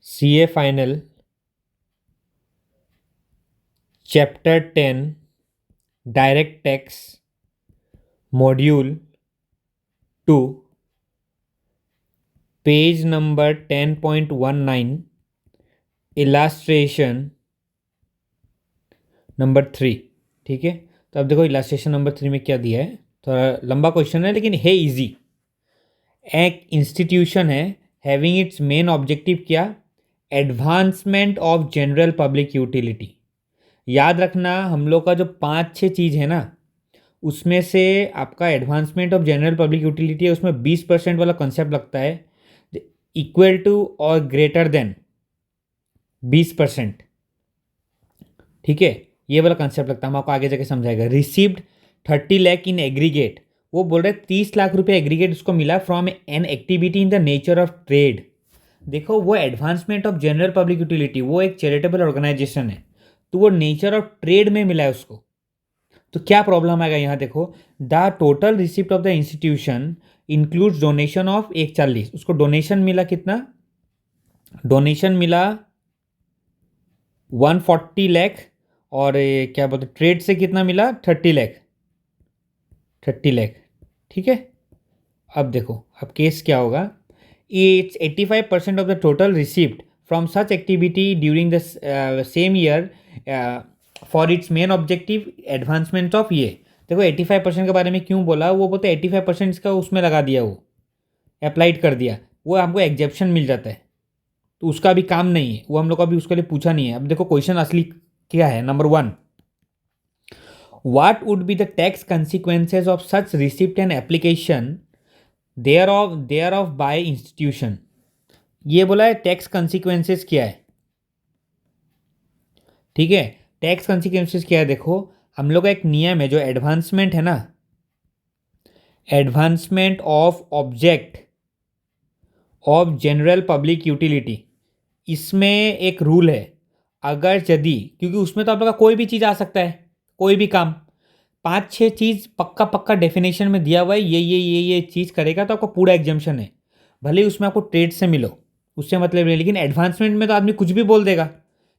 CA final chapter 10 direct tax module 2 page number 10.19 illustration number 3। ठीक है, तो अब देखो इलास्ट्रेशन नंबर 3 में क्या दिया है। थोड़ा लंबा क्वेश्चन है लेकिन है इजी। एक इंस्टीट्यूशन है हैविंग इट्स मेन ऑब्जेक्टिव क्या, advancement of general public utility. याद रखना हम लोग का जो 5-6 चीज़ है ना, उसमें से आपका advancement of general public utility है, उसमें 20% वाला कंसेप्ट लगता है, इक्वल टू और ग्रेटर देन 20%। ठीक है, ये वाला कंसेप्ट लगता है, हम आपको आगे जाके समझाएगा। रिसीव्ड 30 लाख इन एग्रीगेट, वो बोल रहे 30 लाख रुपए एग्रीगेट उसको मिला from an activity in the nature of trade. देखो वो advancement of general public utility, वो एक चैरिटेबल ऑर्गेनाइजेशन है, तो वो नेचर ऑफ ट्रेड में मिला है उसको। तो क्या प्रॉब्लम आएगा यहाँ देखो, the total receipt of the institution includes donation of 140, उसको डोनेशन मिला कितना, डोनेशन मिला 140 लाख, और क्या बोलते ट्रेड से कितना मिला 30 लाख, 30 लाख। ठीक है, अब देखो अब केस क्या होगा, it's 85% of the total receipt from such activity during the same year for its main objective advancement of ये। देखो 85% के बारे में क्यों बोला, वो बोलते 85% इसका उसमें लगा दिया, वो अप्लाइड कर दिया, वो हमको एग्जेप्शन मिल जाता है, तो उसका भी काम नहीं है, वो हम लोग अभी उसके लिए पूछा नहीं है। अब देखो क्वेश्चन असली क्या है। Number 1, what would be the tax consequences of such receipt and application thereof by institution। ये बोला है टैक्स consequences क्या है। ठीक है, टैक्स consequences क्या है, देखो हम लोग का एक नियम है जो एडवांसमेंट है ना, advancement of object of general public utility, इसमें एक रूल है, अगर यदि, क्योंकि उसमें तो आप लोग का कोई भी चीज़ आ सकता है, कोई भी काम, 5-6 चीज़ पक्का पक्का डेफिनेशन में दिया हुआ है, ये चीज़ करेगा तो आपका पूरा एग्जाम्शन है, भले ही उसमें आपको ट्रेड से मिलो, उससे मतलब नहीं। लेकिन एडवांसमेंट में तो आदमी कुछ भी बोल देगा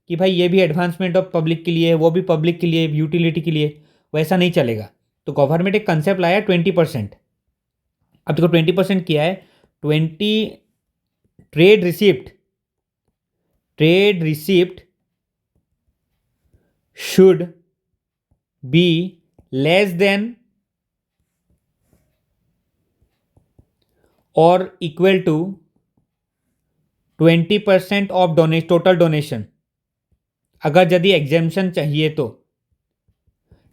कि भाई ये भी एडवांसमेंट ऑफ पब्लिक के लिए है, वो भी पब्लिक के लिए, यूटिलिटी के लिए, वैसा नहीं चलेगा। तो गवर्नमेंट एक कंसेप्ट लाया 20%। अब देखो 20% किया है, 20 trade receipt, trade receipt should be less than और equal to 20% of total donation, अगर यदि एग्जेम्पशन चाहिए तो।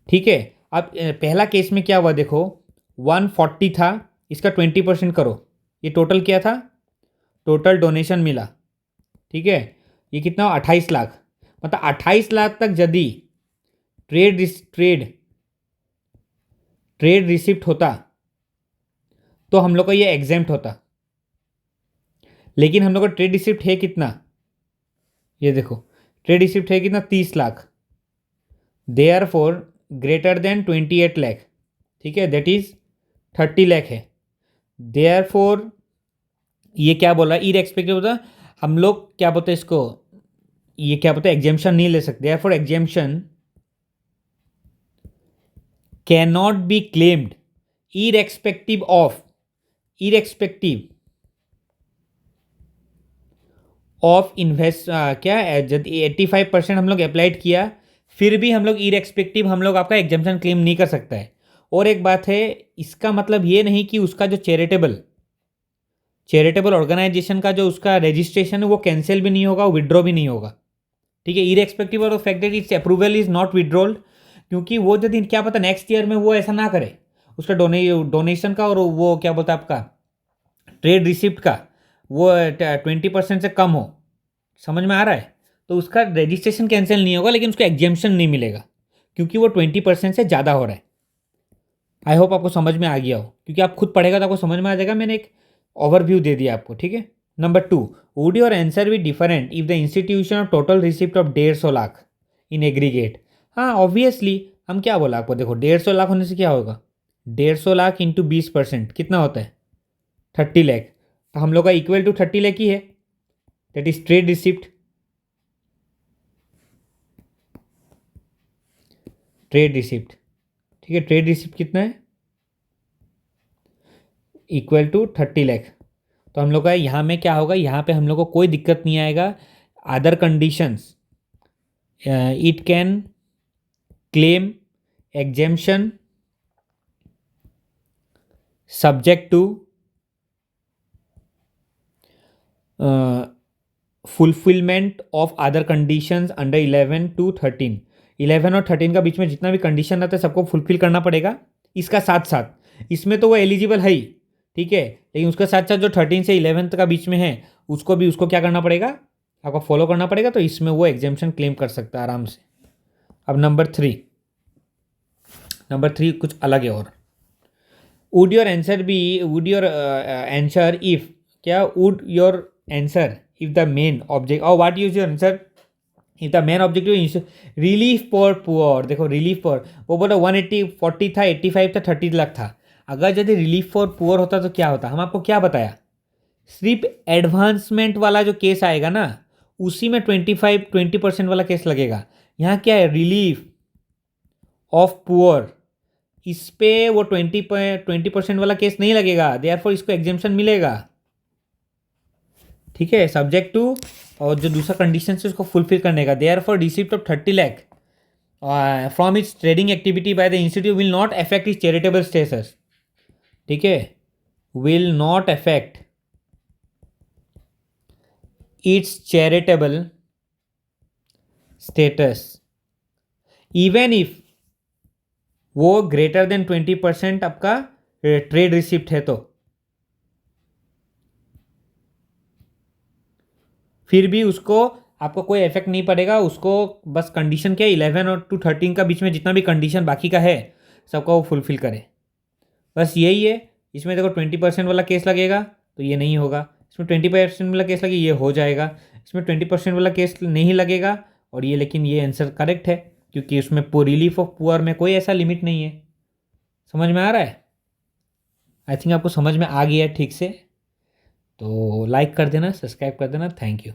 ठीक है, अब पहला केस में क्या हुआ देखो, 140 था, इसका 20% करो, ये टोटल क्या था, टोटल डोनेशन मिला। ठीक है, ये कितना 28 लाख, मतलब 28 लाख तक यदि ट्रेड रिसिप्ट होता तो हम लोग का ये एग्जेम्प्ट होता। लेकिन हम लोग का ट्रेड रिसिप्ट है कितना, ये देखो ट्रेड रिसिप्ट है कितना 30 lakh, therefore greater than 28 lakh. ठीक है, दैट इज 30 लाख है। देयर फॉर ये क्या बोला, इरेस्पेक्टिव होता, हम लोग क्या बोलते हैं इसको, ये क्या बोलते हैं एग्जेम्पशन नहीं ले सकते, therefore exemption can not be claimed irrespective of invest क्या, जब 85% हम लोग अप्लाइड किया, फिर भी हम लोग इरेस्पेक्टिव हम लोग आपका एग्जाम्पशन क्लेम नहीं कर सकता है। और एक बात है, इसका मतलब ये नहीं कि उसका जो चैरिटेबल ऑर्गेनाइजेशन का जो उसका रजिस्ट्रेशन है वो कैंसिल भी नहीं होगा, विड्रॉ भी नहीं होगा। ठीक है, irrespective of fact that its approval is not withdrawn, क्योंकि वो यदि क्या पता नेक्स्ट ईयर में वो ऐसा ना करे, उसका डोनेशन का और वो क्या बोलता है आपका ट्रेड रिसिप्ट का वो 20% से कम हो, समझ में आ रहा है, तो उसका रजिस्ट्रेशन कैंसिल नहीं होगा, लेकिन उसको एग्जेम्पशन नहीं मिलेगा क्योंकि वो 20% से ज़्यादा हो रहा है। आई होप आपको समझ में आ गया हो, क्योंकि आप खुद पढ़ेगा तो आपको समझ में आ जाएगा, मैंने एक ओवरव्यू दे दिया आपको। ठीक है, number 2, would your answer be different if the institution of total receipt of 150 lakh in aggregate. हाँ ऑब्वियसली, हम क्या बोला आपको, देखो 150 लाख होने से क्या होगा, 150 लाख इंटू 20% कितना होता है 30 लाख, तो हम लोग का इक्वल टू 30 लाख ही है। That is trade receipt. Trade receipt, ठीक है, ट्रेड रिसिप्ट कितना है, इक्वल टू 30 लाख। तो हम लोग का यहाँ में क्या होगा, यहाँ पे हम लोग को कोई दिक्कत नहीं आएगा। Other conditions, it can claim exemption subject to fulfilment of other conditions under 11 to 13। 11 और 13 का बीच में जितना भी कंडीशन आता है सबको फुलफिल करना पड़ेगा। इसका साथ साथ इसमें तो वो एलिजिबल है ही, ठीक है, लेकिन उसके साथ साथ जो 13 से 11 का बीच में है उसको क्या करना पड़ेगा, आपको फॉलो करना पड़ेगा। तो इसमें वो एग्जेम्पशन क्लेम कर सकता है आराम से। अब नंबर 3 कुछ अलग है। और वुड योर आंसर इफ, क्या would your answer if the main object, और what use your answer if the main objective relief for poor. देखो रिलीफ फॉर, वो बोला 140 था, 85 था, 30 लाख था। अगर यदि रिलीफ फॉर पुअर होता तो क्या होता, हम आपको क्या बताया, सिर्फ एडवांसमेंट वाला जो केस आएगा ना उसी में 20% वाला केस लगेगा। यहाँ क्या है, रिलीफ ऑफ पुअर, इस पे वो 20% वाला केस नहीं लगेगा, देयरफॉर इसको एग्जेम्पशन मिलेगा, ठीक है, सब्जेक्ट टू, और जो दूसरा कंडीशन है उसको फुलफिल करने का। Therefore receipt of 30 lakh from its trading activity by the institute will not affect it's charitable status, ठीक है, will not affect it's charitable status even if वो ग्रेटर देन 20% आपका ट्रेड रिसिप्ट है। तो फिर भी उसको आपको कोई इफेक्ट नहीं पड़ेगा, उसको बस कंडीशन क्या है, 11 और टू 13 का बीच में जितना भी कंडीशन बाकी का है सबका वो फुलफिल करे, बस यही है। इसमें देखो 20% वाला केस लगेगा तो ये नहीं होगा, इसमें 20% वाला केस लगे ये हो जाएगा, इसमें 20% वाला केस नहीं लगेगा और ये, लेकिन ये आंसर करेक्ट है क्योंकि उसमें रिलीफ ऑफ पुअर में कोई ऐसा लिमिट नहीं है। समझ में आ रहा है, आई थिंक आपको समझ में आ गया है ठीक से। तो लाइक कर देना, सब्सक्राइब कर देना, थैंक यू।